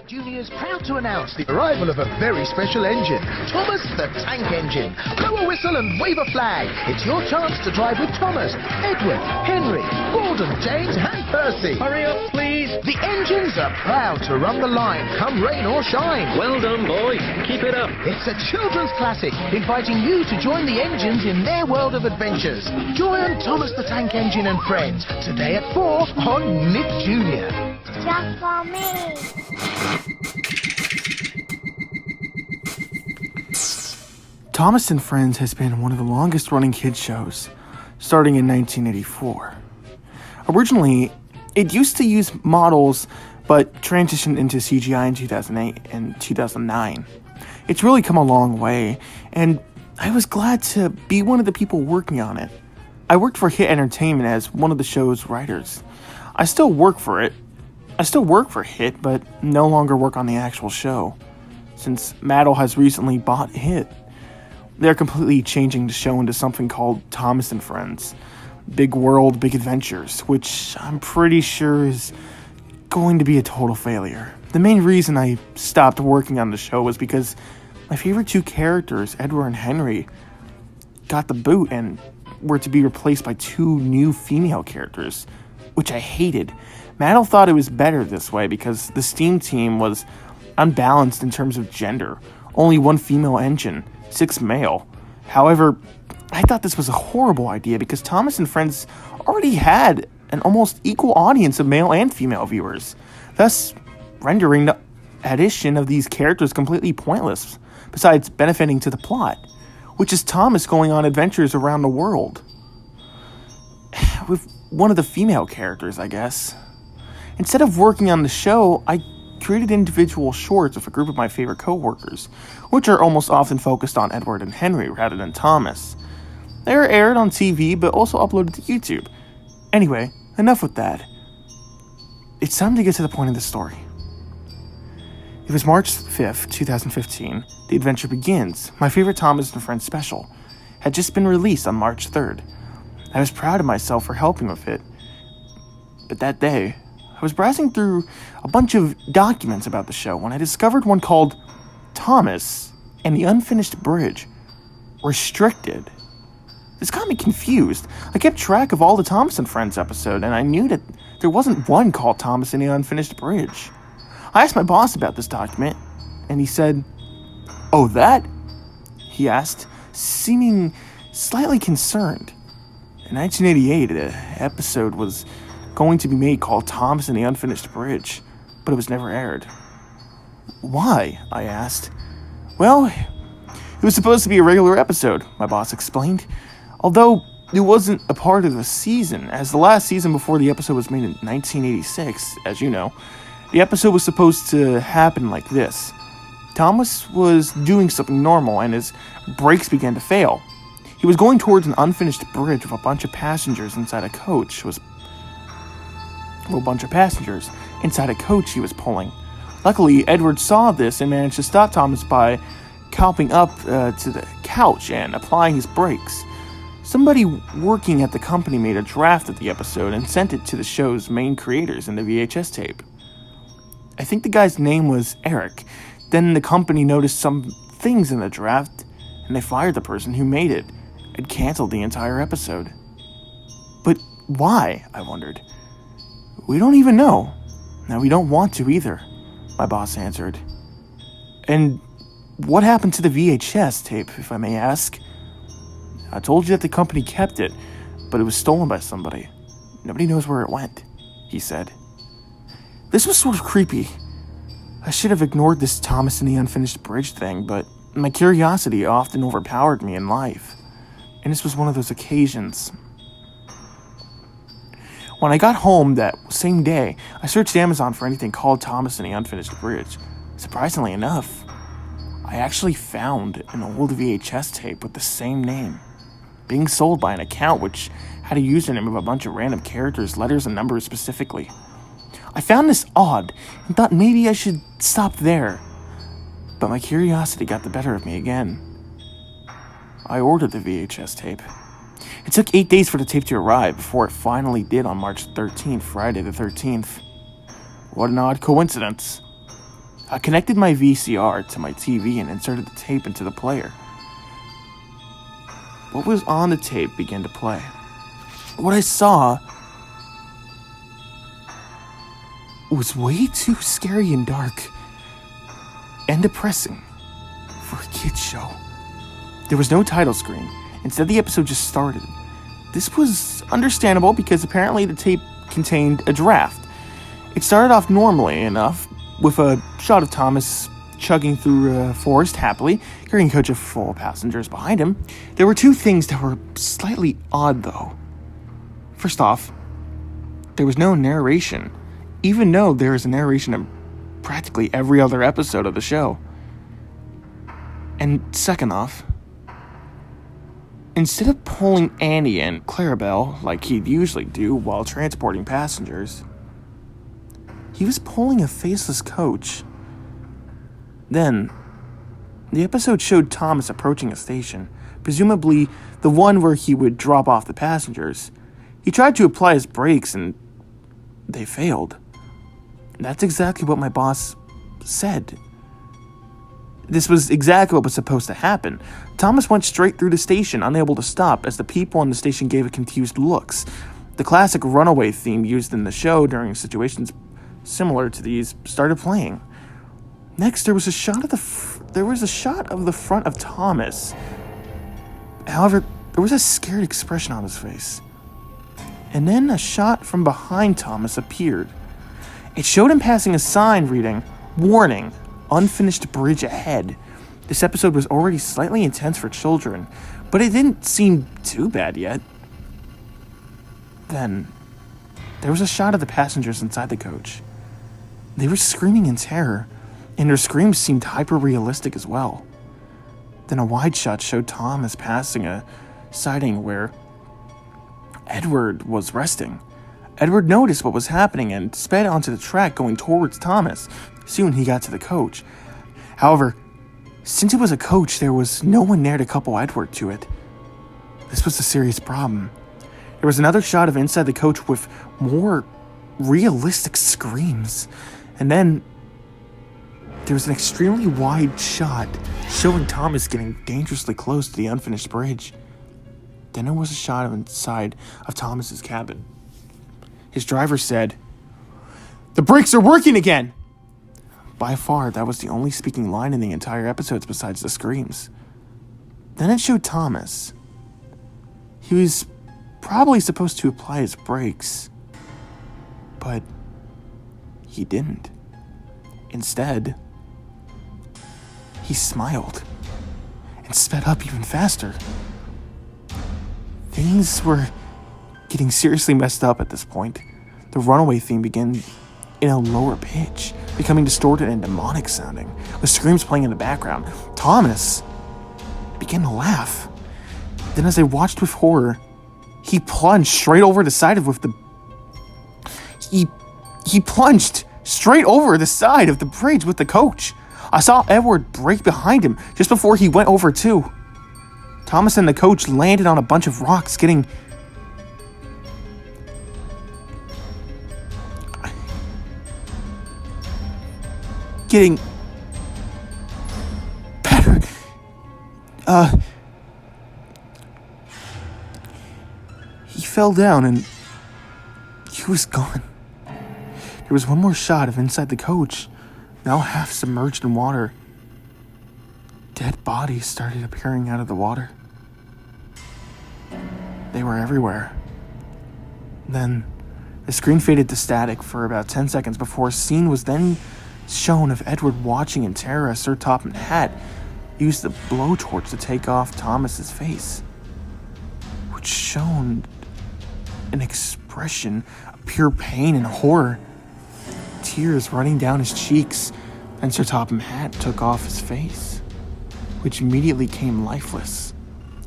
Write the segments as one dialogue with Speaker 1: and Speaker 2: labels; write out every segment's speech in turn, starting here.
Speaker 1: Nick Jr. is proud to announce the arrival of a very special engine, Thomas the Tank Engine. Blow a whistle and wave a flag. It's your chance to drive with Thomas, Edward, Henry, Gordon, James and Percy.
Speaker 2: Hurry up, please.
Speaker 1: The engines are proud to run the line, come rain or shine.
Speaker 2: Well done, boys. Keep it up.
Speaker 1: It's a children's classic, inviting you to join the engines in their world of adventures. Join Thomas the Tank Engine and Friends, today at 4 on Nick Jr.
Speaker 3: Just for me.
Speaker 4: Thomas and Friends has been one of the longest running kids shows, starting in 1984. Originally, it used to use models, but transitioned into CGI in 2008 and 2009. It's really come a long way, and I was glad to be one of the people working on it. I worked for Hit Entertainment as one of the show's writers. I still work for Hit, but no longer work on the actual show, since Mattel has recently bought Hit. They're completely changing the show into something called Thomas and Friends. Big World, Big Adventures, which I'm pretty sure is going to be a total failure. The main reason I stopped working on the show was because my favorite two characters, Edward and Henry, got the boot and were to be replaced by two new female characters, which I hated. Mattel thought it was better this way because the Steam team was unbalanced in terms of gender. Only one female engine, 6 male. However, I thought this was a horrible idea because Thomas and Friends already had an almost equal audience of male and female viewers, thus rendering the addition of these characters completely pointless, besides benefiting to the plot, which is Thomas going on adventures around the world. With one of the female characters, I guess. Instead of working on the show, I created individual shorts with a group of my favorite co-workers, which are almost often focused on Edward and Henry rather than Thomas. They are aired on TV, but also uploaded to YouTube. Anyway, enough with that. It's time to get to the point of the story. It was March 5th, 2015. The Adventure Begins, my favorite Thomas and Friends special, had just been released on March 3rd. I was proud of myself for helping with it. But that day, I was browsing through a bunch of documents about the show when I discovered one called Thomas and the Unfinished Bridge. Restricted. This got me confused. I kept track of all the Thomas and Friends episodes, and I knew that there wasn't one called Thomas and the Unfinished Bridge. I asked my boss about this document, and he said, "Oh, that?" he asked, seeming slightly concerned. In 1988, an episode was going to be made called Thomas and the Unfinished Bridge, but it was never aired. Why? I asked. Well, it was supposed to be a regular episode, my boss explained, although it wasn't a part of the season, as the last season before the episode was made in 1986, as you know. The episode was supposed to happen like this. Thomas was doing something normal and his brakes began to fail. He was going towards an unfinished bridge with a bunch of passengers inside a coach. He was pulling. Luckily, Edward saw this and managed to stop Thomas by copping up to the couch and applying his brakes. Somebody working at the company made a draft of the episode and sent it to the show's main creators in the VHS tape. I think the guy's name was Eric. Then the company noticed some things in the draft, and they fired the person who made it and canceled the entire episode. But why? I wondered. We don't even know. Now, we don't want to either, my boss answered. And what happened to the VHS tape, if I may ask? I told you that the company kept it, but it was stolen by somebody. Nobody knows where it went, he said. This was sort of creepy. I should have ignored this Thomas and the Unfinished Bridge thing, but my curiosity often overpowered me in life, and this was one of those occasions. When I got home that same day, I searched Amazon for anything called Thomas and the Unfinished Bridge. Surprisingly enough, I actually found an old VHS tape with the same name, being sold by an account which had a username of a bunch of random characters, letters, and numbers specifically. I found this odd and thought maybe I should stop there, but my curiosity got the better of me again. I ordered the VHS tape. It took 8 days for the tape to arrive before it finally did on March 13th, Friday the 13th. What an odd coincidence. I connected my VCR to my TV and inserted the tape into the player. What was on the tape began to play. What I saw was way too scary and dark and depressing for a kid's show. There was no title screen. Instead, the episode just started. This was understandable because apparently the tape contained a draft. It started off normally enough, with a shot of Thomas chugging through a forest happily, carrying a coach of full passengers behind him. There were two things that were slightly odd, though. First off, there was no narration, even though there is a narration in practically every other episode of the show. And second off, instead of pulling Annie and Clarabelle like he'd usually do while transporting passengers, he was pulling a faceless coach. Then, the episode showed Thomas approaching a station, presumably the one where he would drop off the passengers. He tried to apply his brakes and they failed. That's exactly what my boss said. This was exactly what was supposed to happen. Thomas went straight through the station, unable to stop, as the people on the station gave it confused looks. The classic runaway theme used in the show during situations similar to these started playing. Next, there was a shot of the front of Thomas. However, there was a scared expression on his face. And then a shot from behind Thomas appeared. It showed him passing a sign reading, "Warning, unfinished bridge ahead." This episode was already slightly intense for children, but it didn't seem too bad yet. Then, there was a shot of the passengers inside the coach. They were screaming in terror, and their screams seemed hyper-realistic as well. Then a wide shot showed Thomas passing a siding where Edward was resting. Edward noticed what was happening and sped onto the track going towards Thomas. Soon he got to the coach. However, since it was a coach, there was no one there to couple Edward to it. This was a serious problem. There was another shot of inside the coach with more realistic screams. And then there was an extremely wide shot showing Thomas getting dangerously close to the unfinished bridge. Then there was a shot of inside of Thomas's cabin. His driver said, "The brakes are working again!" By far, that was the only speaking line in the entire episodes besides the screams. Then it showed Thomas. He was probably supposed to apply his brakes, but he didn't. Instead, he smiled and sped up even faster. Things were getting seriously messed up at this point. The runaway theme began in a lower pitch, becoming distorted and demonic sounding, with screams playing in the background. Thomas began to laugh. Then as I watched with horror, he plunged straight over the side of the bridge with the coach. I saw Edward break behind him just before he went over too. Thomas and the coach landed on a bunch of rocks, getting better. He fell down and he was gone. There was one more shot of inside the coach, now half submerged in water. Dead bodies started appearing out of the water. They were everywhere. Then, the screen faded to static for about 10 seconds before a scene was then shown of Edward watching in terror as Sir Topham Hatt used the blowtorch to take off Thomas's face, which showed an expression of pure pain and horror, tears running down his cheeks, and Sir Topham Hatt took off his face, which immediately came lifeless,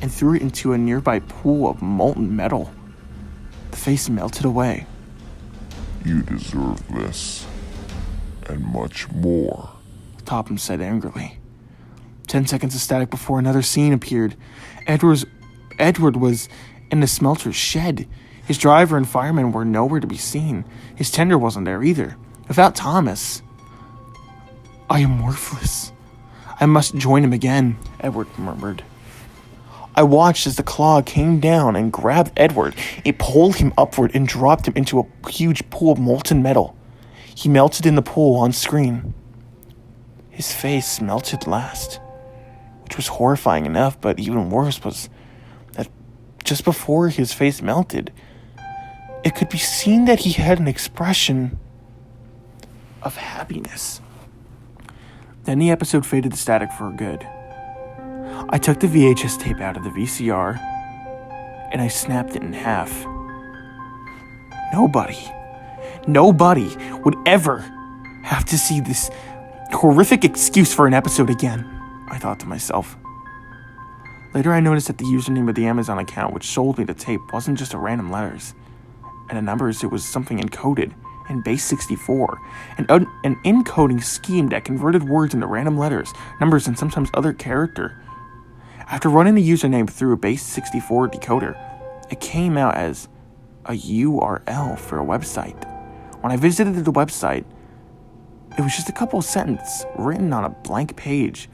Speaker 4: and threw it into a nearby pool of molten metal. The face melted away.
Speaker 3: "You deserve this, and much more,"
Speaker 4: Topham said angrily. 10 seconds of static before another scene appeared. Edward was in the smelter's shed. His driver and firemen were nowhere to be seen. His tender wasn't there either. Without Thomas, I am worthless. I must join him again, Edward murmured. I watched as the claw came down and grabbed Edward. It pulled him upward and dropped him into a huge pool of molten metal. He melted in the pool on screen. His face melted last, which was horrifying enough, but even worse was that just before his face melted, it could be seen that he had an expression of happiness. Then the episode faded to static for good. I took the VHS tape out of the VCR and I snapped it in half. Nobody would ever have to see this horrific excuse for an episode again, I thought to myself. Later I noticed that the username of the Amazon account which sold me the tape wasn't just a random letters and the numbers, it was something encoded in base 64, an encoding scheme that converted words into random letters, numbers, and sometimes other character. After running the username through a base 64 decoder, it came out as a URL for a website. When I visited the website, it was just a couple of sentences written on a blank page.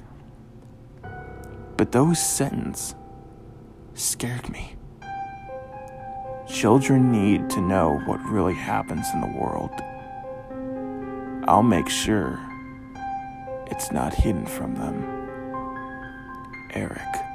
Speaker 4: But those sentences scared me. Children need to know what really happens in the world. I'll make sure it's not hidden from them. Eric.